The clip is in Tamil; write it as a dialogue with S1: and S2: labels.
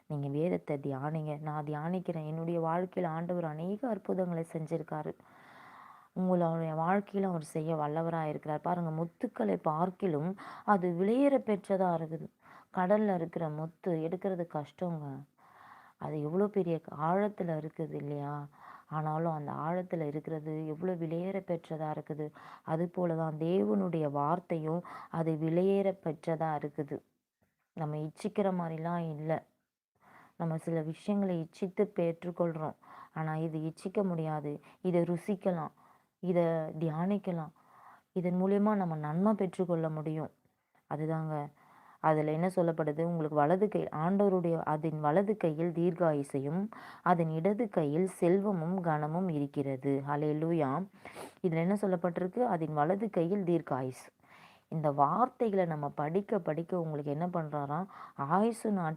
S1: நீங்கள் வேதத்தை தியானிங்க. நான் தியானிக்கிறேன். என்னுடைய வாழ்க்கையில் ஆண்டவர் அநேக அற்புதங்களை செஞ்சிருக்காரு. உங்களுடைய வாழ்க்கையில அவர் செய்ய வல்லவராக இருக்கிறார். பாருங்க, முத்துக்களை பார்க்கிலும் அது விலையேற பெற்றதா இருக்குது. கடல்ல இருக்கிற முத்து எடுக்கிறது கஷ்டங்க. அது எவ்வளோ பெரிய ஆழத்துல இருக்குது இல்லையா? ஆனாலும் அந்த ஆழத்துல இருக்கிறது எவ்வளோ விலையேற பெற்றதா இருக்குது. அதுபோல தான் தேவனுடைய வார்த்தையும் அது விலையேற பெற்றதா இருக்குது. நம்ம இச்சிக்கிற மாரிலாம் இல்ல. நம்ம சில விஷயங்களை இச்சித்து பெற்றுக்கொள்றோம். ஆனா இது இச்சிக்க முடியாது. இத ருசிக்கலாம். இத தியானிக்கலாம். இதன் மூலியமா நம்ம நன்மை பெற்றுக்கொள்ள முடியும். அதுதாங்க. அதுல என்ன சொல்லப்படுது? உங்களுக்கு வலது கை ஆண்டவருடைய அதின் வலது கையில் தீர்காயுசையும், அதன் இடது கையில் செல்வமும், கனமும் இருக்கிறது. ஹல்லேலூயா! இதுல என்ன சொல்லப்பட்டிருக்கு? அதின் வலது கையில் தீர்காயுசு. இந்த வார்த்தைகள நம்ம படிக்க படிக்க உங்களுக்கு என்ன பண்றாராம்? ஆயுசு